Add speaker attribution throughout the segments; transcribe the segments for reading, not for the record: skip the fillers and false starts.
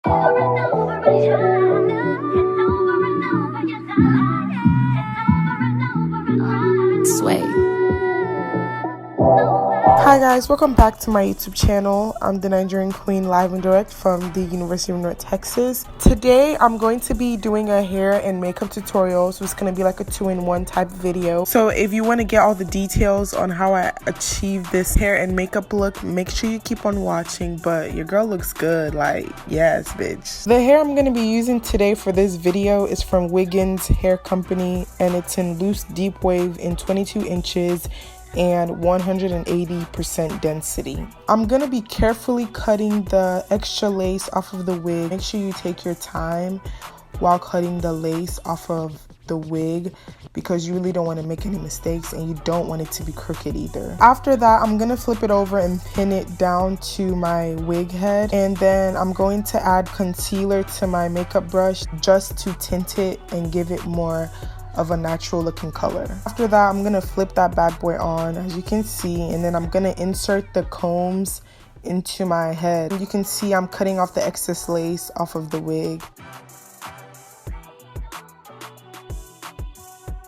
Speaker 1: Sway.
Speaker 2: Hi guys, welcome back to my YouTube channel. I'm the Nigerian Queen, live and direct from the University of North Texas. Today I'm going to be doing a hair and makeup tutorial, so it's going to be like a 2-in-1 type video. So if you want to get all the details on how I achieved this hair and makeup look, make sure you keep on watching. But your girl looks good, like, yes bitch. The hair I'm going to be using today for this video is from Wiggins Hair Company, and it's in loose deep wave in 22 inches and 180% density. I'm gonna be carefully cutting the extra lace off of the wig. Make sure you take your time while cutting the lace off of the wig, because you really don't want to make any mistakes and you don't want it to be crooked either. After that, I'm gonna flip it over and pin it down to my wig head, and then I'm going to add concealer to my makeup brush just to tint it and give it more of a natural looking color. After that, I'm gonna flip that bad boy on, as you can see, and then I'm gonna insert the combs into my head. You can see I'm cutting off the excess lace off of the wig.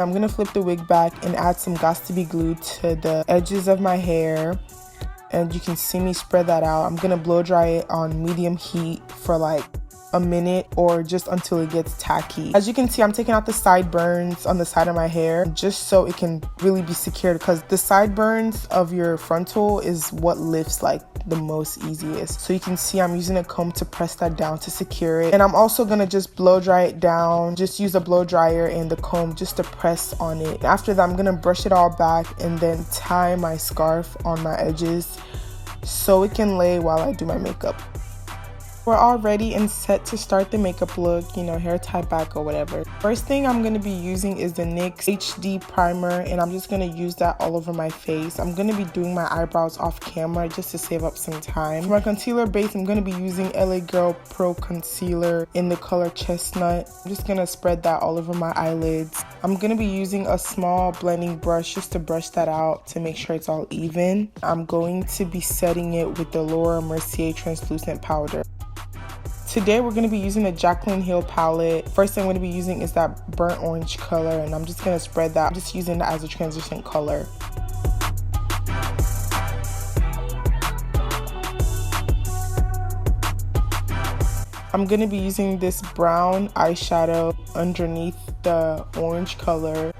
Speaker 2: I'm gonna flip the wig back and add some Got2b glue to the edges of my hair, and you can see me spread that out. I'm gonna blow dry it on medium heat for like a minute or just until it gets tacky. As you can see, I'm taking out the sideburns on the side of my hair just so it can really be secured, because the sideburns of your frontal is what lifts like the most easiest. So you can see I'm using a comb to press that down to secure it, and I'm also gonna just blow dry it down. Just use a blow dryer and the comb just to press on it. After that, I'm gonna brush it all back and then tie my scarf on my edges so it can lay while I do my makeup. We're all ready and set to start the makeup look, you know, hair tie back or whatever. First thing I'm going to be using is the NYX HD primer, and I'm just going to use that all over my face. I'm going to be doing my eyebrows off camera just to save up some time. For my concealer base, I'm going to be using LA Girl Pro Concealer in the color Chestnut. I'm just going to spread that all over my eyelids. I'm going to be using a small blending brush just to brush that out to make sure it's all even. I'm going to be setting it with the Laura Mercier translucent powder. Today we're going to be using the Jaclyn Hill palette. First thing I'm going to be using is that burnt orange color, and I'm just going to spread that. I'm just using that as a transition color. I'm going to be using this brown eyeshadow underneath the orange color.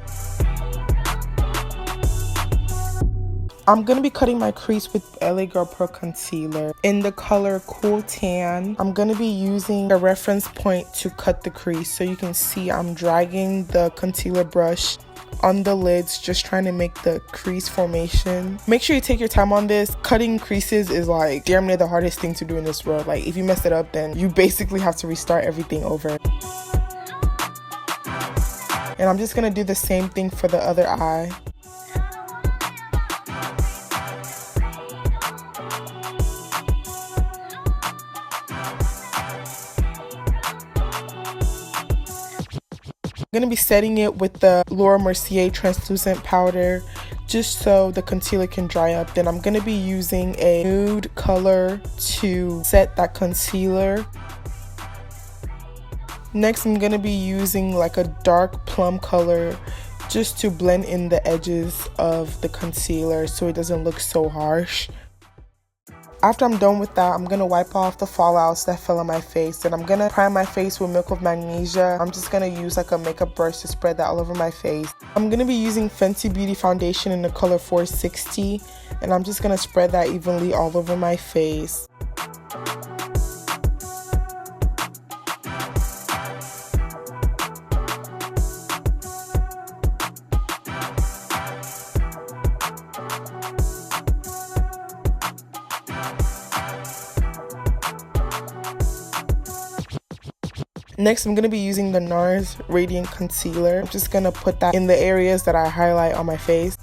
Speaker 2: I'm going to be cutting my crease with LA Girl Pro Concealer in the color Cool Tan. I'm going to be using a reference point to cut the crease. So you can see I'm dragging the concealer brush on the lids, just trying to make the crease formation. Make sure you take your time on this. Cutting creases is like damn near the hardest thing to do in this world. Like, if you mess it up, then you basically have to restart everything over. And I'm just going to do the same thing for the other eye. I'm going to be setting it with the Laura Mercier translucent powder just so the concealer can dry up. Then I'm going to be using a nude color to set that concealer. Next, I'm going to be using like a dark plum color just to blend in the edges of the concealer so it doesn't look so harsh. After I'm done with that, I'm going to wipe off the fallouts that fell on my face. And I'm going to prime my face with Milk of Magnesia. I'm just going to use like a makeup brush to spread that all over my face. I'm going to be using Fenty Beauty foundation in the color 460. And I'm just going to spread that evenly all over my face. Next, I'm going to be using the NARS Radiant Concealer. I'm just going to put that in the areas that I highlight on my face.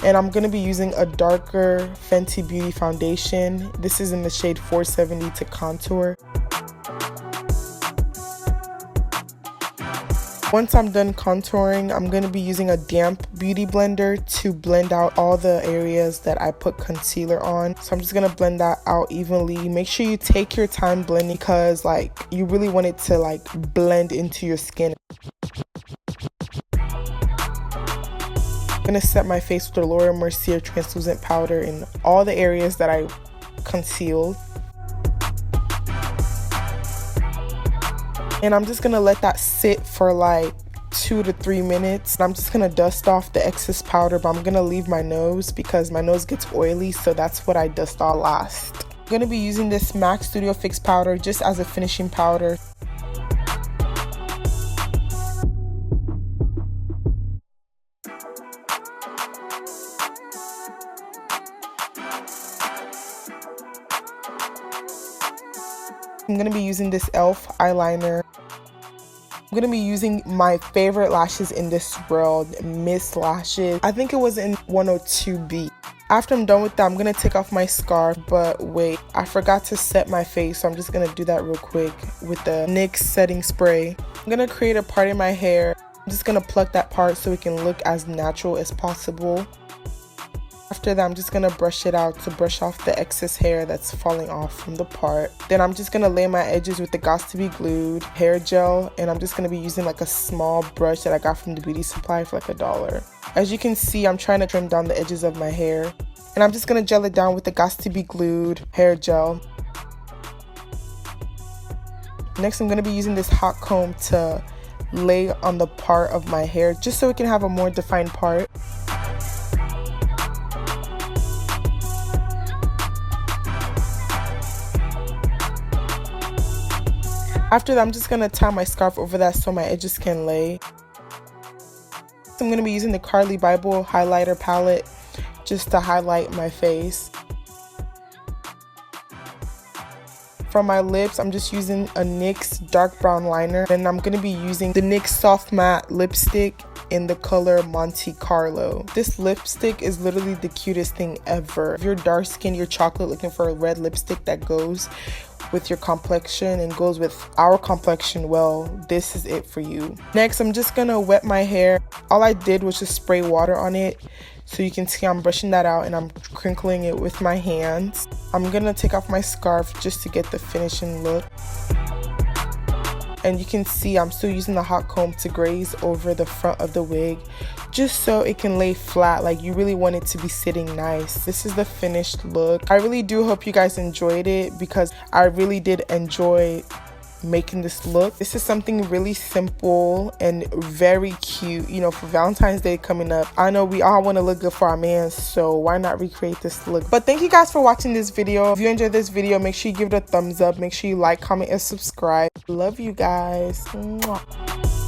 Speaker 2: And I'm going to be using a darker Fenty Beauty foundation. This is in the shade 470 to contour. Once I'm done contouring, I'm going to be using a damp beauty blender to blend out all the areas that I put concealer on. So I'm just going to blend that out evenly. Make sure you take your time blending because like you really want it to like blend into your skin. I'm going to set my face with the Laura Mercier translucent powder in all the areas that I concealed. And I'm just going to let that sit for like 2 to 3 minutes. I'm just going to dust off the excess powder, but I'm going to leave my nose because my nose gets oily, so that's what I dust off last. I'm going to be using this MAC Studio Fix powder just as a finishing powder. I'm going to be using this e.l.f. eyeliner. I'm going to be using my favorite lashes in this world, Miss Lashes. I think it was in 102B. After I'm done with that, I'm going to take off my scarf, but wait, I forgot to set my face, so I'm just going to do that real quick with the NYX setting spray. I'm going to create a part in my hair. I'm just going to pluck that part so it can look as natural as possible. After that, I'm just going to brush it out to brush off the excess hair that's falling off from the part. Then I'm just going to lay my edges with the Got to Be Glued hair gel, and I'm just going to be using like a small brush that I got from the beauty supply for like $1. As you can see, I'm trying to trim down the edges of my hair, and I'm just going to gel it down with the Got to Be Glued hair gel. Next, I'm going to be using this hot comb to lay on the part of my hair just so it can have a more defined part. After that, I'm just going to tie my scarf over that so my edges can lay. So I'm going to be using the Carly Bible highlighter palette just to highlight my face. For my lips, I'm just using a NYX dark brown liner. And I'm going to be using the NYX Soft Matte lipstick in the color Monte Carlo. This lipstick is literally the cutest thing ever. If you're dark skinned, you're chocolate, looking for a red lipstick that goes with your complexion and goes with our complexion, well, this is it for you. Next, I'm just gonna wet my hair. All I did was just spray water on it, so you can see I'm brushing that out and I'm crinkling it with my hands. I'm gonna take off my scarf just to get the finishing look. And you can see I'm still using the hot comb to graze over the front of the wig just so it can lay flat. Like, you really want it to be sitting nice. This is the finished look. I really do hope you guys enjoyed it because I really did enjoy making this look. This is something really simple and very cute, you know, for Valentine's Day coming up. I know we all want to look good for our man, so why not recreate this look? But thank you guys for watching this video. If you enjoyed this video, make sure you give it a thumbs up. Make sure you like, comment, and subscribe. Love you guys. Mwah.